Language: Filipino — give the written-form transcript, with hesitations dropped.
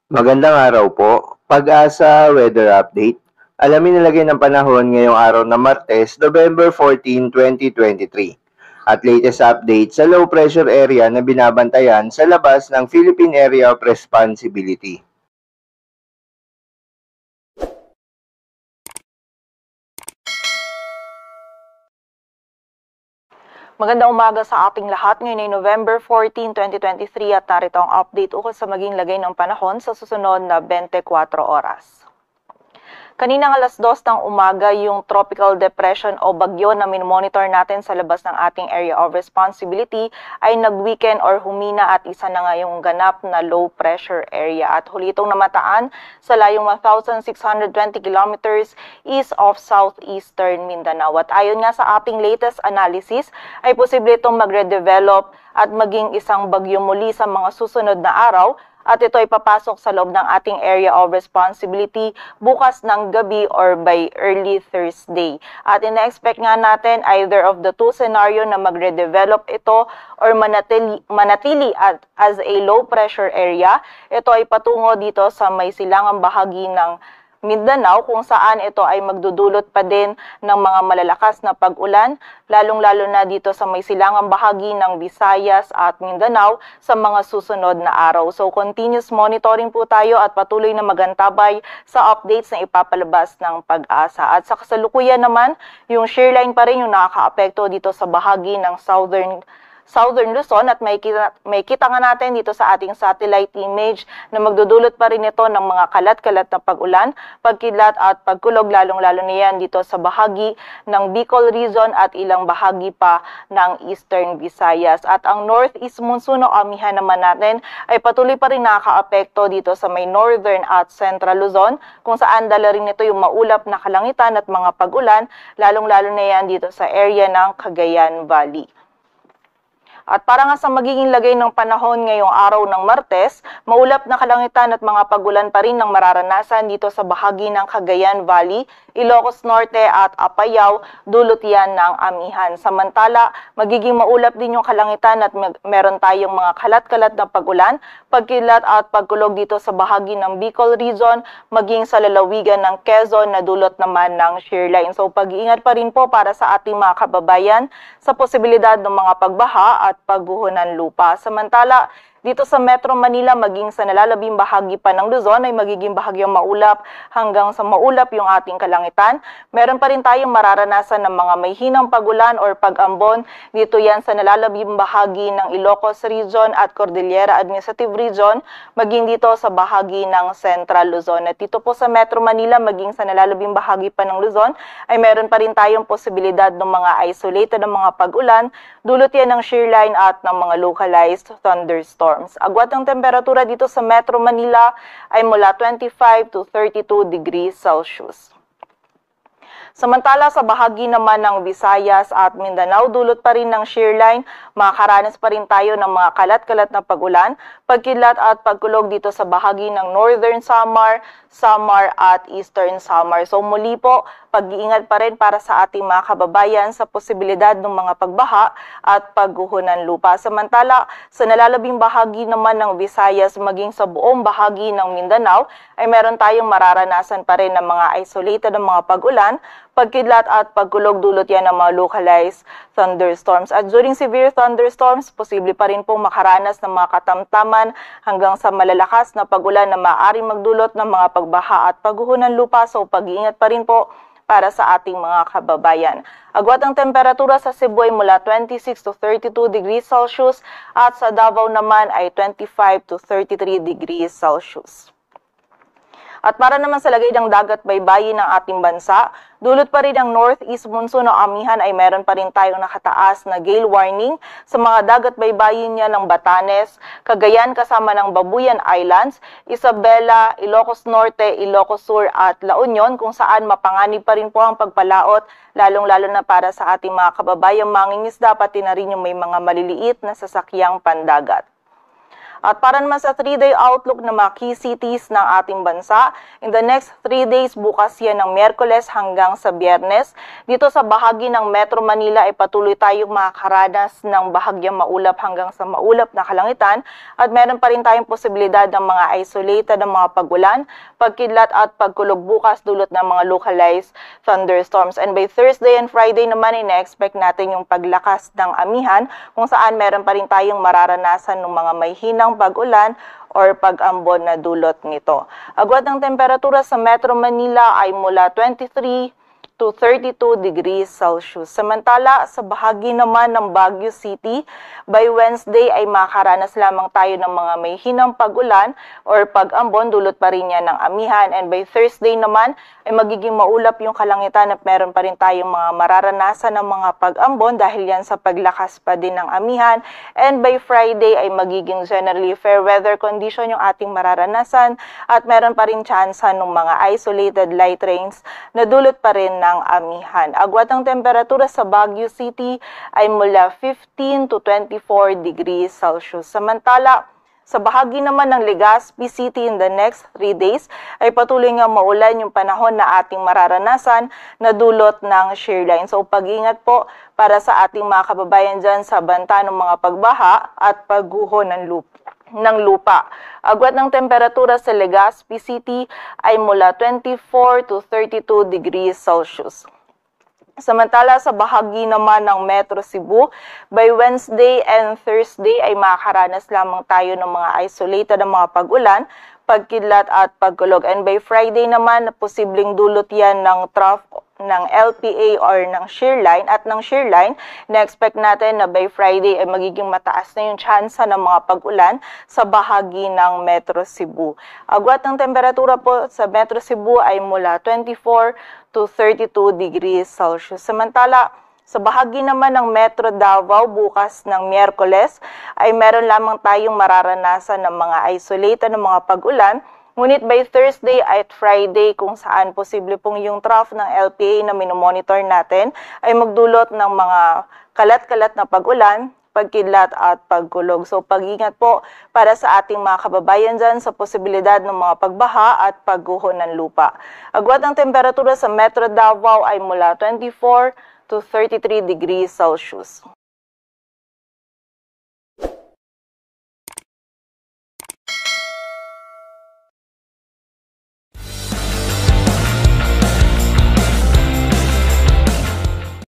Magandang araw po. Pag-asa Weather Update. Alamin nilagay ng panahon ngayong araw na Martes, November 14, 2023. At latest update sa low pressure area na binabantayan sa labas ng Philippine Area of Responsibility. Magandang umaga sa ating lahat. Ngayon ay November 14, 2023 at narito ang update ukol sa maging lagay ng panahon sa susunod na 24 oras. Kaninang alas 2 ng umaga, yung tropical depression o bagyo na minmonitor natin sa labas ng ating area of responsibility ay nag-weaken or humina at isa na nga yung ganap na low pressure area. At huli itong namataan sa layong 1,620 kilometers east of southeastern Mindanao. At ayon nga sa ating latest analysis, ay posible itong magre-develop at maging isang bagyo muli sa mga susunod na araw. At ito ay papasok sa loob ng ating area of responsibility bukas ng gabi or by early Thursday. At ina-expect nga natin either of the two scenario na magre-develop ito or manatili as a low pressure area. Ito ay patungo dito sa may silangang bahagi ng Mindanao kung saan ito ay magdudulot pa din ng mga malalakas na pag-ulan, lalong-lalo na dito sa may silangang bahagi ng Visayas at Mindanao sa mga susunod na araw. So continuous monitoring po tayo at patuloy na magantabay sa updates na ipapalabas ng Pag-asa. At sa kasalukuyan naman, yung shear line pa rin yung nakakaapekto dito sa bahagi ng Southern Luzon at may kita nga natin dito sa ating satellite image na magdudulot pa rin ito ng mga kalat-kalat na pag-ulan, pagkidlat at pagkulog lalong-lalo na yan dito sa bahagi ng Bicol region at ilang bahagi pa ng Eastern Visayas. At ang northeast monsoon o amihan naman natin ay patuloy pa rin nakakaapekto dito sa may northern at central Luzon kung saan dala rin ito yung maulap na kalangitan at mga pag-ulan lalong-lalo na yan dito sa area ng Cagayan Valley. At para nga sa magiging lagay ng panahon ngayong araw ng Martes, maulap na kalangitan at mga pagulan pa rin ng mararanasan dito sa bahagi ng Cagayan Valley, Ilocos Norte at Apayao, dulot yan ng amihan. Samantala, magiging maulap din yung kalangitan at meron tayong mga kalat-kalat na pagulan, pagkilat at pagkulog dito sa bahagi ng Bicol region, maging sa lalawigan ng Quezon na dulot naman ng shear line. So pag-iingat pa rin po para sa ating mga kababayan sa posibilidad ng mga pagbaha at pagguho ng lupa. Samantala, dito sa Metro Manila, maging sa nalalabing bahagi pa ng Luzon ay magiging bahagyang maulap hanggang sa maulap yung ating kalangitan. Meron pa rin tayong mararanasan ng mga may hinang pagulan or pag-ambon. Dito yan sa nalalabing bahagi ng Ilocos Region at Cordillera Administrative Region, maging dito sa bahagi ng Central Luzon. At dito po sa Metro Manila, maging sa nalalabing bahagi pa ng Luzon, ay meron pa rin tayong posibilidad ng mga isolated na mga pag-ulan, dulot yan ng shear line at ng mga localized thunderstorms. Agwat ng temperatura dito sa Metro Manila ay mula 25 to 32 degrees Celsius. Samantala sa bahagi naman ng Visayas at Mindanao, dulot pa rin ng shear line, makakaranas pa rin tayo ng mga kalat-kalat na pag-ulan, pagkidlat at pagkulog dito sa bahagi ng Northern Samar at Eastern Samar. So muli po, pag-iingat pa rin para sa ating mga kababayan sa posibilidad ng mga pagbaha at pagguho ng lupa. Samantala, sa nalalabing bahagi naman ng Visayas maging sa buong bahagi ng Mindanao, ay meron tayong mararanasan pa rin ng mga isolated na mga pag-ulan, pagkidlat at pagkulog dulot yan ng mga localized thunderstorms. At during severe thunderstorms, posible pa rin pong makaranas ng mga katamtaman hanggang sa malalakas na pagulan na maaaring magdulot ng mga pagbaha at pagguho ng lupa. So pag-iingat pa rin po para sa ating mga kababayan. Agwat ang temperatura sa Cebu ay mula 26 to 32 degrees Celsius at sa Davao naman ay 25 to 33 degrees Celsius. At para naman sa lagay ng dagat baybayin ng ating bansa, dulot pa rin ang northeast monsoon o amihan ay meron pa rin tayong nakataas na gale warning sa mga dagat baybayin niya ng Batanes, Cagayan kasama ng Babuyan Islands, Isabela, Ilocos Norte, Ilocos Sur at La Union kung saan mapanganib pa rin po ang pagpalaot lalong-lalo na para sa ating mga kababayang mangingisda pati na rin yung may mga maliliit na sasakyang pandagat. At para naman sa 3-day outlook ng mga key cities ng ating bansa, in the next 3 days, bukas yan ng Miyerkules hanggang sa Biyernes. Dito sa bahagi ng Metro Manila ay patuloy tayong makakaranas ng bahagyang maulap hanggang sa maulap na kalangitan at meron pa rin tayong posibilidad ng mga isolated ng mga pagulan, pagkidlat at pagkulog bukas dulot ng mga localized thunderstorms. And by Thursday and Friday naman, ina-expect natin yung paglakas ng amihan kung saan meron pa rin tayong mararanasan ng mga may hinang pag-ulan or pag-ambon na dulot nito. Agwat ng temperatura sa Metro Manila ay mula 23 to 32 degrees Celsius. Samantala, sa bahagi naman ng Baguio City, by Wednesday ay makaranas lamang tayo ng mga may hinang pag-ulan or pag-ambon, dulot pa rin yan ng amihan. And by Thursday naman ay magiging maulap yung kalangitan at meron pa rin tayong mga mararanasan ng mga pag-ambon dahil yan sa paglakas pa din ng amihan. And by Friday ay magiging generally fair weather condition yung ating mararanasan at meron pa rin tsansa ng mga isolated light rains na dulot pa rin ng amihan. Agwat ng temperatura sa Baguio City ay mula 15 to 24 degrees Celsius. Samantala, sa bahagi naman ng Legazpi City in the next 3 days ay patuloy nga maulan yung panahon na ating mararanasan na dulot ng shear line. So pag-ingat po para sa ating mga kababayan dyan sa banta ng mga pagbaha at pagguho ng lupa. Agwat ng temperatura sa Legazpi City ay mula 24 to 32 degrees Celsius. Samantala sa bahagi naman ng Metro Cebu, by Wednesday and Thursday ay makakaranas lamang tayo ng mga isolated na mga pag-ulan, pagkidlat at pagkulog. And by Friday naman, posibleng dulot yan ng trough ng LPA or ng shear line at ng shear line, na-expect natin na by Friday ay magiging mataas na yung tsansa ng mga pag-ulan sa bahagi ng Metro Cebu. Agwat ng temperatura po sa Metro Cebu ay mula 24 to 32 degrees Celsius. Samantala, sa bahagi naman ng Metro Davao bukas ng Miyerkules ay meron lamang tayong mararanasan ng mga isolated ng mga pag-ulan. Ngunit by Thursday at Friday kung saan posible pong yung trough ng LPA na minomonitor natin ay magdulot ng mga kalat-kalat na pag-ulan, pagkidlat at pagkulog. So pag-ingat po para sa ating mga kababayan dyan sa posibilidad ng mga pagbaha at pagguho ng lupa. Agwat ng temperatura sa Metro Davao ay mula 24 to 33 degrees Celsius.